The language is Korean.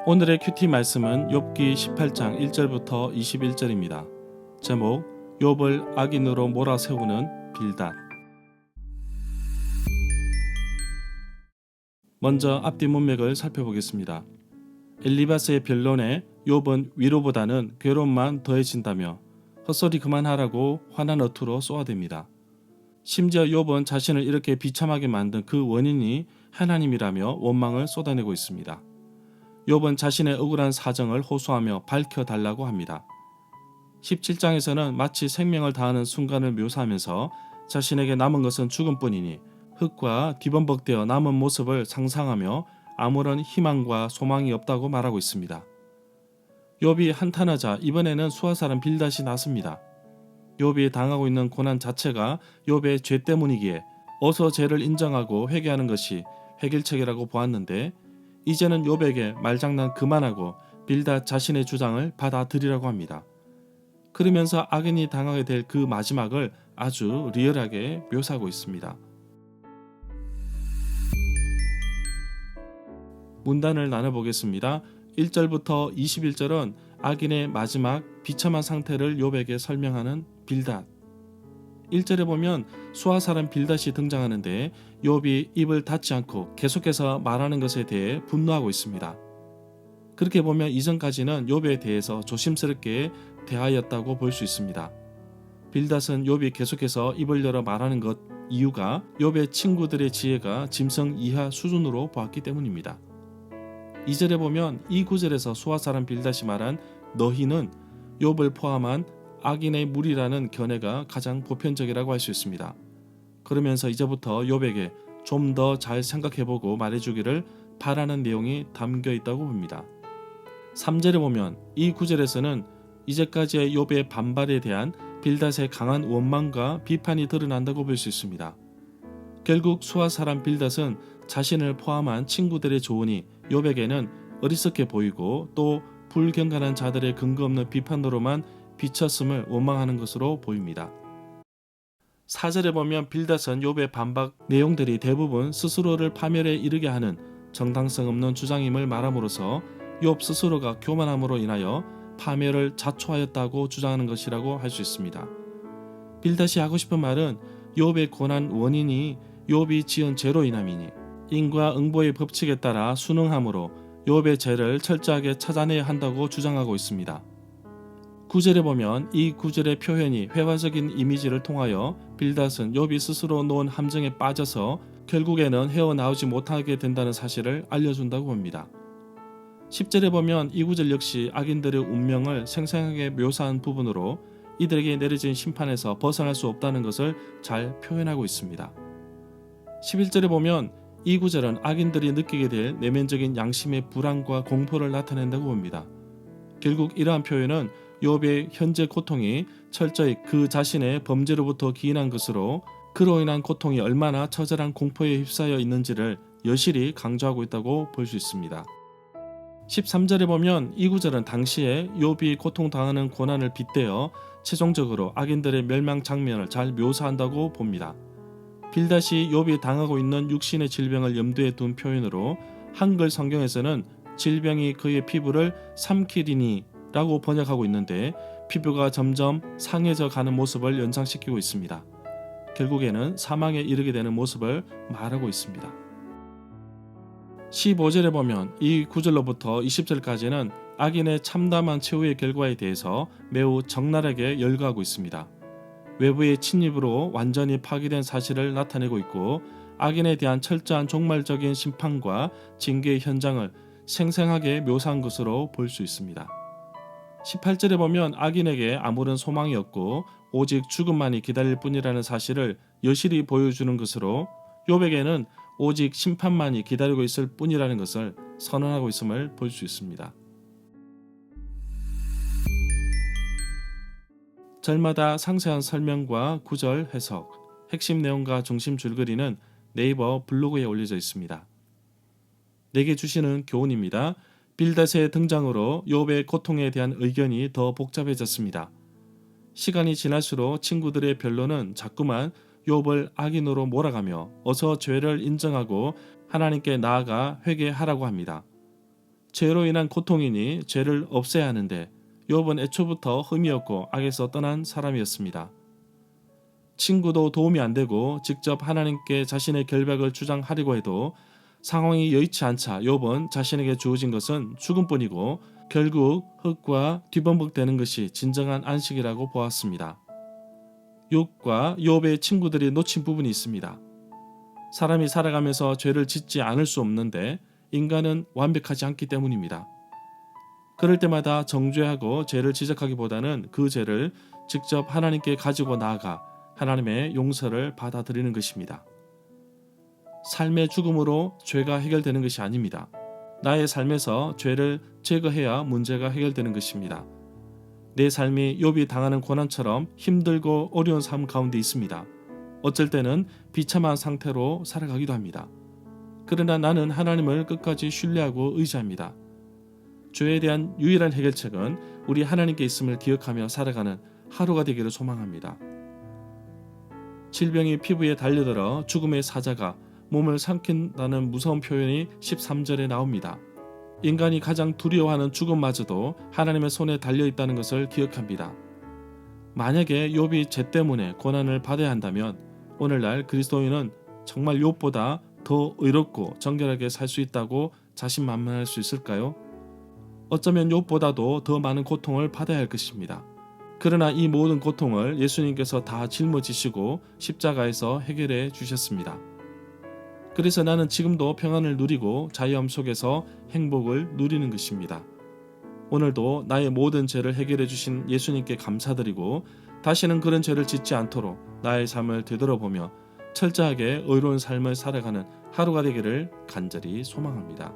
오늘의 큐티 말씀은 욥기 18장 1절부터 21절입니다. 제목 욥을 악인으로 몰아세우는 빌닷. 먼저 앞뒤 문맥을 살펴보겠습니다. 엘리바스의 변론에 욥은 위로보다는 괴로움만 더해진다며 헛소리 그만하라고 화난 어투로 쏘아댑니다. 심지어 욥은 자신을 이렇게 비참하게 만든 그 원인이 하나님이라며 원망을 쏟아내고 있습니다. 욥은 자신의 억울한 사정을 호소하며 밝혀달라고 합니다. 17장에서는 마치 생명을 다하는 순간을 묘사하면서 자신에게 남은 것은 죽음뿐이니 흙과 뒤범벅되어 남은 모습을 상상하며 아무런 희망과 소망이 없다고 말하고 있습니다. 욥이 한탄하자 이번에는 수하사람 빌닷이 나섭니다. 욥이 당하고 있는 고난 자체가 욥의 죄 때문이기에 어서 죄를 인정하고 회개하는 것이 해결책이라고 보았는데 이제는 욥에게 말장난 그만하고 빌닷 자신의 주장을 받아들이라고 합니다. 그러면서 악인이 당하게 될 그 마지막을 아주 리얼하게 묘사하고 있습니다. 문단을 나눠보겠습니다. 1절부터 21절은 악인의 마지막 비참한 상태를 욥에게 설명하는 빌닷. 1절에 보면 수하사람 빌닷이 등장하는데 욥이 입을 닫지 않고 계속해서 말하는 것에 대해 분노하고 있습니다. 그렇게 보면 이전까지는 욥에 대해서 조심스럽게 대하였다고 볼 수 있습니다. 빌닷은 욥이 계속해서 입을 열어 말하는 것 이유가 욥의 친구들의 지혜가 짐승 이하 수준으로 보았기 때문입니다. 2절에 보면 이 구절에서 수하사람 빌닷이 말한 너희는 욥을 포함한 악인의 무리라는 견해가 가장 보편적이라고 할 수 있습니다. 그러면서 이제부터 욥에게 좀 더 잘 생각해보고 말해주기를 바라는 내용이 담겨 있다고 봅니다. 3절에 보면 이 구절에서는 이제까지의 욥의 반발에 대한 빌닷의 강한 원망과 비판이 드러난다고 볼 수 있습니다. 결국 수하사람 빌닷은 자신을 포함한 친구들의 조언이 욥에게는 어리석게 보이고 또 불경건한 자들의 근거 없는 비판으로만 비쳤음을 원망하는 것으로 보입니다. 4절에 보면 빌닷은 욥의 반박 내용들이 대부분 스스로를 파멸에 이르게 하는 정당성 없는 주장임을 말함으로써 욥 스스로가 교만함으로 인하여 파멸을 자초하였다고 주장하는 것이라고 할 수 있습니다. 빌닷이 하고 싶은 말은 욥의 고난 원인이 욥이 지은 죄로 인함이니 인과응보의 법칙에 따라 순응함으로 욥의 죄를 철저하게 찾아내야 한다고 주장하고 있습니다. 9절에 보면 이 구절의 표현이 회화적인 이미지를 통하여 빌닷은 욥이 스스로 놓은 함정에 빠져서 결국에는 헤어나오지 못하게 된다는 사실을 알려준다고 봅니다. 10절에 보면 이 구절 역시 악인들의 운명을 생생하게 묘사한 부분으로 이들에게 내려진 심판에서 벗어날 수 없다는 것을 잘 표현하고 있습니다. 11절에 보면 이 구절은 악인들이 느끼게 될 내면적인 양심의 불안과 공포를 나타낸다고 봅니다. 결국 이러한 표현은 욥의 현재 고통이 철저히 그 자신의 범죄로부터 기인한 것으로 그로 인한 고통이 얼마나 처절한 공포에 휩싸여 있는지를 여실히 강조하고 있다고 볼 수 있습니다. 13절에 보면 이 구절은 당시에 욥이 고통당하는 고난을 빗대어 최종적으로 악인들의 멸망 장면을 잘 묘사한다고 봅니다. 빌닷이 욥이 당하고 있는 육신의 질병을 염두에 둔 표현으로 한글 성경에서는 질병이 그의 피부를 삼키리니 라고 번역하고 있는데 피부가 점점 상해져 가는 모습을 연상시키고 있습니다. 결국에는 사망에 이르게 되는 모습을 말하고 있습니다. 15절에 보면 이 구절로부터 20절까지는 악인의 참담한 최후의 결과에 대해서 매우 적나라하게 열거하고 있습니다. 외부의 침입으로 완전히 파괴된 사실을 나타내고 있고 악인에 대한 철저한 종말적인 심판과 징계의 현장을 생생하게 묘사한 것으로 볼 수 있습니다. 18절에 보면 악인에게 아무런 소망이 없고 오직 죽음만이 기다릴 뿐이라는 사실을 여실히 보여주는 것으로 욥에게는 오직 심판만이 기다리고 있을 뿐이라는 것을 선언하고 있음을 볼 수 있습니다. 절마다 상세한 설명과 구절 해석, 핵심 내용과 중심 줄거리는 네이버 블로그에 올려져 있습니다. 내게 주시는 교훈입니다. 빌닷의 등장으로 욥의 고통에 대한 의견이 더 복잡해졌습니다. 시간이 지날수록 친구들의 변론은 자꾸만 욥을 악인으로 몰아가며 어서 죄를 인정하고 하나님께 나아가 회개하라고 합니다. 죄로 인한 고통이니 죄를 없애야 하는데 욥은 애초부터 흠이었고 악에서 떠난 사람이었습니다. 친구도 도움이 안 되고 직접 하나님께 자신의 결박을 주장하려고 해도 상황이 여의치 않자 욥은 자신에게 주어진 것은 죽음뿐이고 결국 흙과 뒤범벅되는 것이 진정한 안식이라고 보았습니다. 욥과 욥의 친구들이 놓친 부분이 있습니다. 사람이 살아가면서 죄를 짓지 않을 수 없는데 인간은 완벽하지 않기 때문입니다. 그럴 때마다 정죄하고 죄를 지적하기보다는 그 죄를 직접 하나님께 가지고 나아가 하나님의 용서를 받아들이는 것입니다. 삶의 죽음으로 죄가 해결되는 것이 아닙니다. 나의 삶에서 죄를 제거해야 문제가 해결되는 것입니다. 내 삶이 욥이 당하는 고난처럼 힘들고 어려운 삶 가운데 있습니다. 어쩔 때는 비참한 상태로 살아가기도 합니다. 그러나 나는 하나님을 끝까지 신뢰하고 의지합니다. 죄에 대한 유일한 해결책은 우리 하나님께 있음을 기억하며 살아가는 하루가 되기를 소망합니다. 질병이 피부에 달려들어 죽음의 사자가 몸을 삼킨다는 무서운 표현이 13절에 나옵니다. 인간이 가장 두려워하는 죽음마저도 하나님의 손에 달려있다는 것을 기억합니다. 만약에 욥이 죄 때문에 고난을 받아야 한다면 오늘날 그리스도인은 정말 욥보다 더 의롭고 정결하게 살 수 있다고 자신만만할 수 있을까요? 어쩌면 욥보다도 더 많은 고통을 받아야 할 것입니다. 그러나 이 모든 고통을 예수님께서 다 짊어지시고 십자가에서 해결해 주셨습니다. 그래서 나는 지금도 평안을 누리고 자유함 속에서 행복을 누리는 것입니다. 오늘도 나의 모든 죄를 해결해 주신 예수님께 감사드리고 다시는 그런 죄를 짓지 않도록 나의 삶을 되돌아보며 철저하게 의로운 삶을 살아가는 하루가 되기를 간절히 소망합니다.